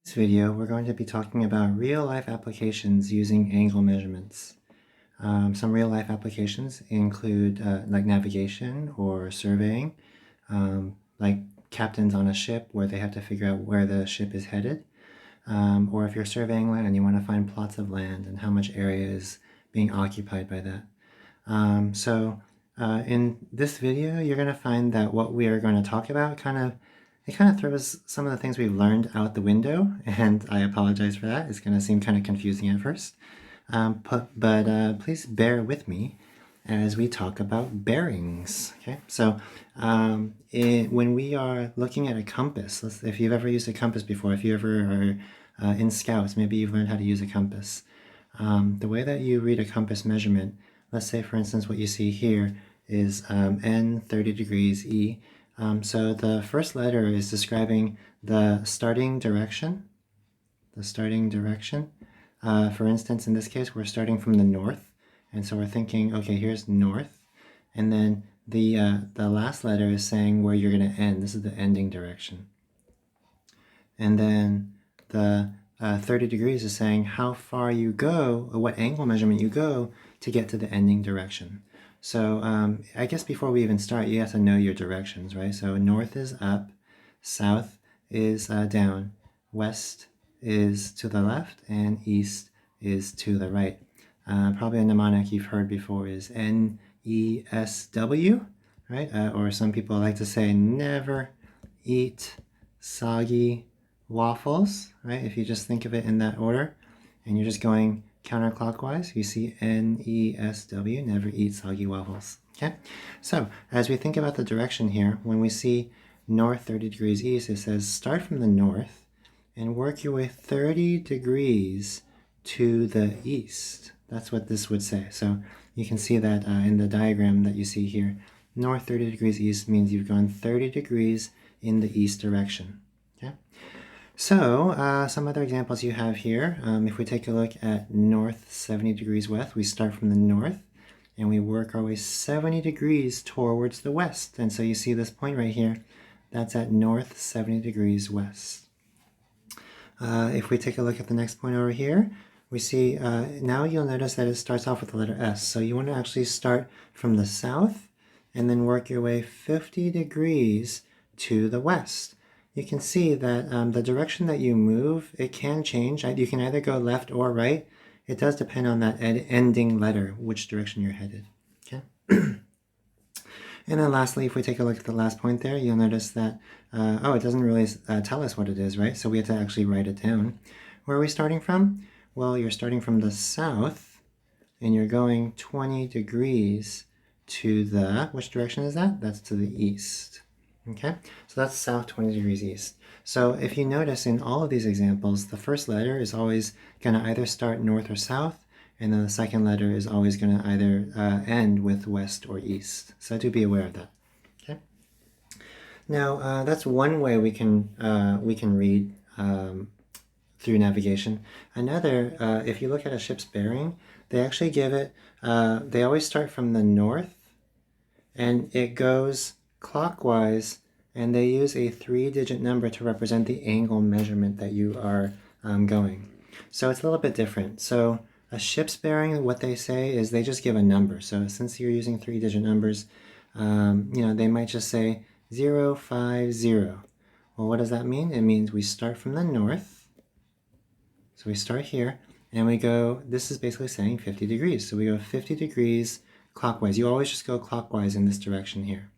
In this video, we're going to be talking about real-life applications using angle measurements. Some real-life applications include like navigation or surveying, like captains on a ship where they have to figure out where the ship is headed, or if you're surveying land and you want to find plots of land and how much area is being occupied by that. In this video, you're going to find that what we are going to talk about kind of throws some of the things we've learned out the window, and I apologize for that. It's going to seem kind of confusing at first. But please bear with me as we talk about bearings. Okay, so when we are looking at a compass, if you've ever used a compass before, if you ever are in Scouts, maybe you've learned how to use a compass. The way that you read a compass measurement, let's say for instance what you see here is N 30 degrees E. So the first letter is describing the starting direction. For instance, in this case, we're starting from the north. And so we're thinking, okay, here's north. And then the last letter is saying where you're going to end. This is the ending direction. And then the 30 degrees is saying how far you go, or what angle measurement you go to get to the ending direction. So I guess before we even start, you have to know your directions, right? So north is up, south is down, west is to the left, and east is to the right. Probably a mnemonic you've heard before is NESW, right? Or some people like to say never eat soggy waffles, right? If you just think of it in that order, and you're just going counterclockwise, you see NESW, never eat soggy waffles. Okay, so as we think about the direction here, when we see north 30 degrees east, it says start from the north and work your way 30 degrees to the east. That's what this would say. So you can see that in the diagram that you see here, north 30 degrees east means you've gone 30 degrees in the east direction. Okay. So some other examples you have here, if we take a look at north 70 degrees west, we start from the north and we work our way 70 degrees towards the west. And so you see this point right here, that's at north 70 degrees west. If we take a look at the next point over here, we see now you'll notice that it starts off with the letter S. So you want to actually start from the south and then work your way 50 degrees to the west. You can see that the direction that you move, it can change. You can either go left or right. It does depend on that ending letter, which direction you're headed. Okay. And then lastly, if we take a look at the last point there, you'll notice that, it doesn't really tell us what it is, right? So we have to actually write it down. Where are we starting from? Well, you're starting from the south, and you're going 20 degrees to the, which direction is that? That's to the east. Okay, so that's south 20 degrees east. So if you notice in all of these examples, the first letter is always going to either start north or south, and then the second letter is always going to either end with west or east. So do be aware of that. Okay. Now that's one way we can read through navigation. Another, if you look at a ship's bearing, they actually give it. They always start from the north, and it goes clockwise, and they use a 3-digit number to represent the angle measurement that you are going. So it's a little bit different. So a ship's bearing, what they say is they just give a number. So since you're using 3-digit numbers, they might just say 050. Well, what does that mean? It means we start from the north. So we start here, and we go, this is basically saying 50 degrees. So we go 50 degrees clockwise. You always just go clockwise in this direction here.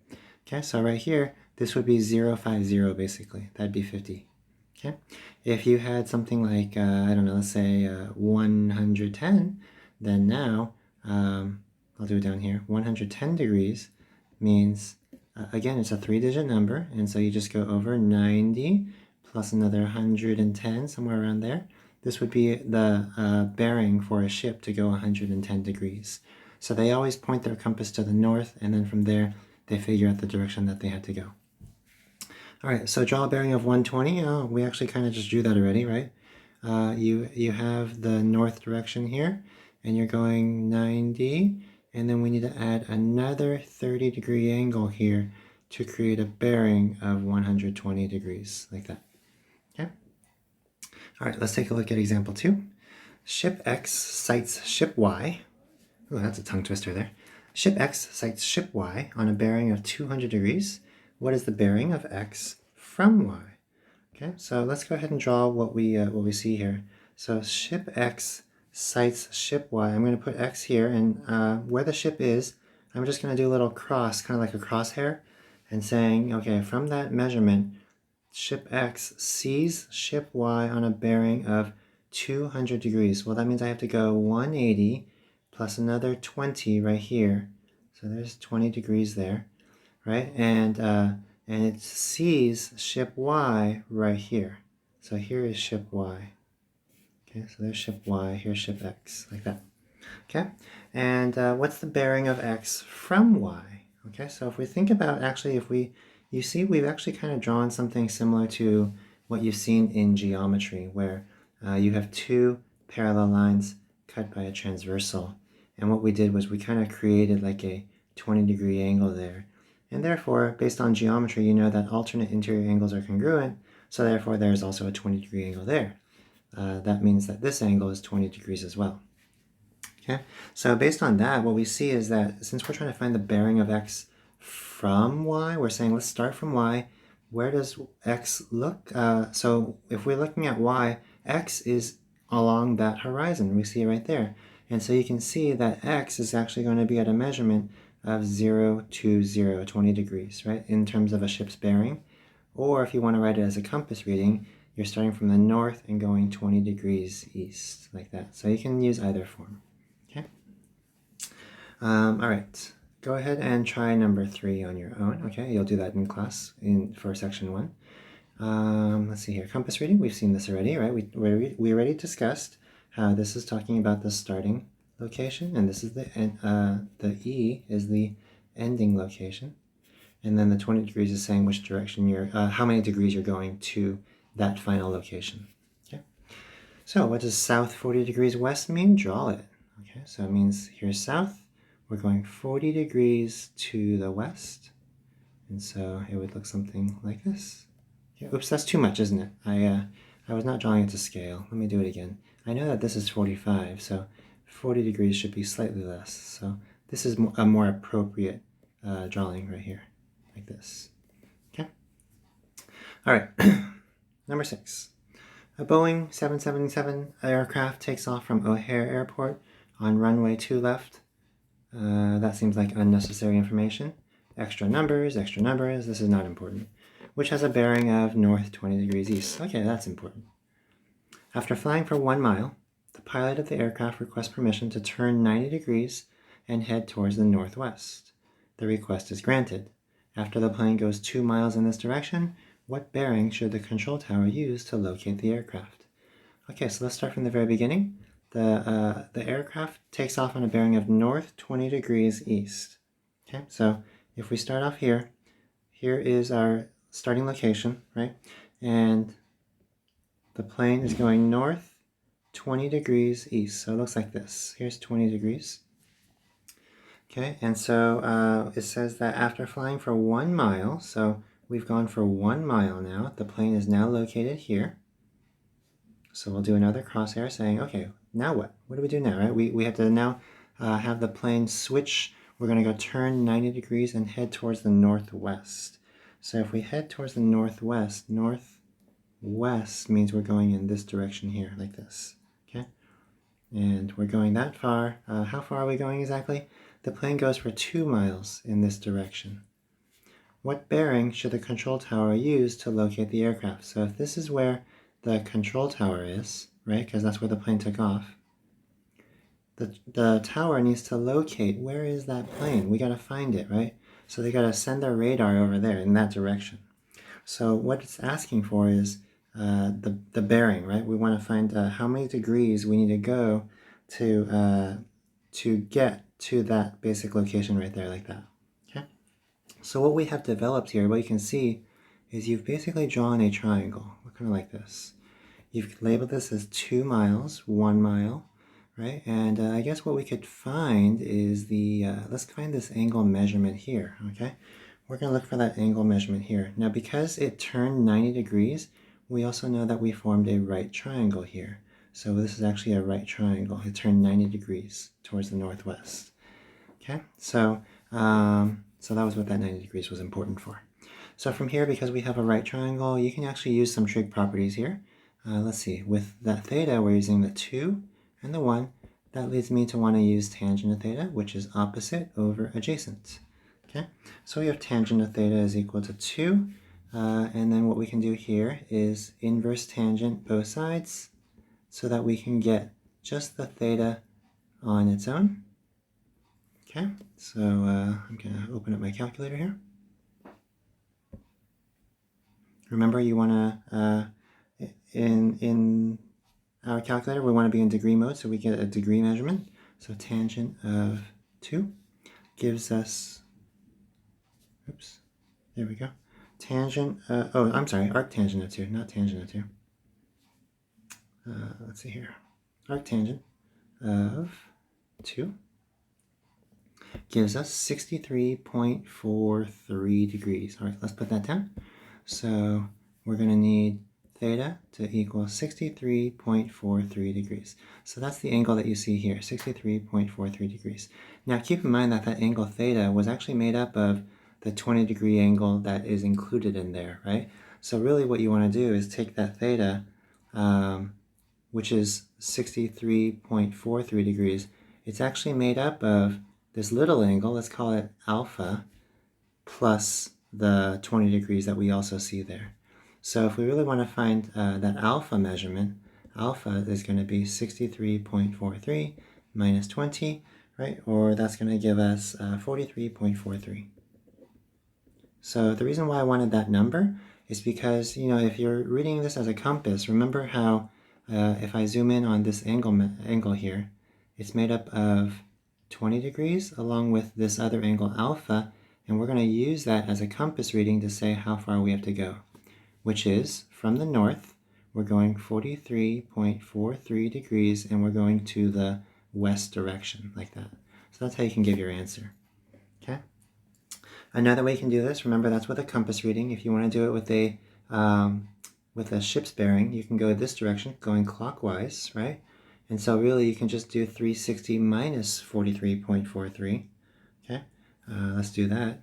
Okay, so right here, this would be 050 basically. That'd be 50. Okay, if you had something like, I don't know, let's say 110, then now, I'll do it down here, 110 degrees means, again, it's a 3-digit number, and so you just go over 90 plus another 110, somewhere around there. This would be the bearing for a ship to go 110 degrees. So they always point their compass to the north, and then from there, they figure out the direction that they had to go. All right, so draw a bearing of 120. Oh, we actually kind of just drew that already, right? You have the north direction here, and you're going 90, and then we need to add another 30-degree angle here to create a bearing of 120 degrees, like that. Okay. All right, let's take a look at example 2. Ship X sights ship Y. Oh, that's a tongue twister there. Ship X sights ship Y on a bearing of 200 degrees. What is the bearing of X from Y? Okay, so let's go ahead and draw what we see here. So ship X sights ship Y. I'm going to put X here, and where the ship is, I'm just going to do a little cross, kind of like a crosshair, and saying, okay, from that measurement, ship X sees ship Y on a bearing of 200 degrees. Well, that means I have to go 180 plus another 20 right here. So there's 20 degrees there, right? And it sees ship Y right here. So here is ship Y. Okay, so there's ship Y, here's ship X, like that. Okay, and what's the bearing of X from Y? Okay, so if we think about actually, you see we've actually kind of drawn something similar to what you've seen in geometry, where you have two parallel lines cut by a transversal. And what we did was we kind of created like a 20-degree angle there. And therefore, based on geometry, you know that alternate interior angles are congruent, so therefore there's also a 20-degree angle there. That means that this angle is 20 degrees as well. Okay, so based on that, what we see is that since we're trying to find the bearing of X from Y, we're saying let's start from Y. Where does X look? So if we're looking at Y, X is along that horizon. We see it right there. And so you can see that X is actually going to be at a measurement of 0 to 0, 20 degrees, right, in terms of a ship's bearing. Or if you want to write it as a compass reading, you're starting from the north and going 20 degrees east, like that. So you can use either form. Okay. All right. Go ahead and try number 3 on your own. Okay, you'll do that in class for section 1. Let's see here. Compass reading. We've seen this already, right? We already discussed how this is talking about the starting location, and this is the E is the ending location, and then the 20 degrees is saying which direction how many degrees you're going to that final location. Okay. So what does south 40 degrees west mean? Draw it. Okay, so it means here's south. We're going 40 degrees to the west. And so it would look something like this. Yeah, oops, that's too much, isn't it? I was not drawing it to scale. Let me do it again. I know that this is 45, so 40 degrees should be slightly less. So this is a more appropriate drawing right here, like this. Okay? All right, number 6. A Boeing 777 aircraft takes off from O'Hare Airport on runway 2 left. That seems like unnecessary information. Extra numbers, this is not important. Which has a bearing of north 20 degrees east. Okay, that's important. After flying for 1 mile, the pilot of the aircraft requests permission to turn 90 degrees and head towards the northwest. The request is granted. After the plane goes 2 miles in this direction, what bearing should the control tower use to locate the aircraft? Okay, so let's start from the very beginning. The aircraft takes off on a bearing of north 20 degrees east. Okay, so if we start off here, here is our starting location, right? And the plane is going north 20 degrees east. So it looks like this. Here's 20 degrees. Okay, and so it says that after flying for 1 mile, so we've gone for 1 mile now, the plane is now located here. So we'll do another crosshair saying, okay, now what? What do we do now, right? We have to now have the plane switch. We're going to go turn 90 degrees and head towards the northwest. So if we head towards the northwest, northwest means we're going in this direction here, like this, okay? And we're going that far. How far are we going exactly? The plane goes for 2 miles in this direction. What bearing should the control tower use to locate the aircraft? So if this is where the control tower is, right, because that's where the plane took off, the tower needs to locate where is that plane. We got to find it, right? So they got to send their radar over there in that direction. So what it's asking for is the bearing, right? We want to find how many degrees we need to go to get to that basic location right there, like that. Okay. So what we have developed here, what you can see, is you've basically drawn a triangle, kind of like this. You've labeled this as 2 miles, 1 mile, right? And I guess what we could find is let's find this angle measurement here, okay? We're going to look for that angle measurement here. Now, because it turned 90 degrees, we also know that we formed a right triangle here. So this is actually a right triangle. It turned 90 degrees towards the northwest. Okay, so that was what that 90 degrees was important for. So from here, because we have a right triangle, you can actually use some trig properties here. Let's see, with that theta, we're using the 2 and the 1. That leads me to want to use tangent of theta, which is opposite over adjacent. Okay, so we have tangent of theta is equal to 2. And then what we can do here is inverse tangent both sides so that we can get just the theta on its own. Okay, so I'm going to open up my calculator here. Remember, you want to, in our calculator, we want to be in degree mode, so we get a degree measurement. So tangent of 2 gives us, oops, there we go. Tangent, oh, I'm sorry, arctangent of 2, not tangent of 2. Let's see here. Arctangent of 2 gives us 63.43 degrees. All right, let's put that down. So we're going to need theta to equal 63.43 degrees. So that's the angle that you see here, 63.43 degrees. Now keep in mind that that angle theta was actually made up of the 20 degree angle that is included in there, right? So really what you want to do is take that theta, which is 63.43 degrees. It's actually made up of this little angle, let's call it alpha, plus the 20 degrees that we also see there. So if we really want to find that alpha measurement, alpha is going to be 63.43 minus 20, right? Or that's going to give us 43.43. So the reason why I wanted that number is because, you know, if you're reading this as a compass, remember how if I zoom in on this angle here, it's made up of 20 degrees along with this other angle alpha, and we're going to use that as a compass reading to say how far we have to go, which is from the north, we're going 43.43 degrees, and we're going to the west direction, like that. So that's how you can give your answer. Okay. Another way you can do this, remember that's with a compass reading. If you want to do it with a ship's bearing, you can go this direction, going clockwise, right? And so really you can just do 360 minus 43.43. Okay, let's do that.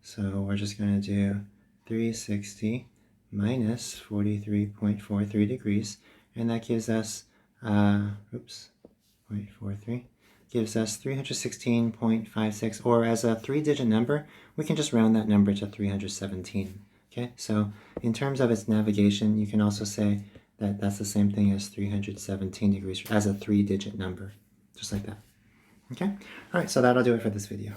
So we're just going to do 360 minus 43.43 degrees, and that gives us, 0.43, gives us 316.56, or as a 3-digit number, we can just round that number to 317. Okay, so in terms of its navigation, you can also say that that's the same thing as 317 degrees as a 3-digit number, just like that. Okay, all right, so that'll do it for this video.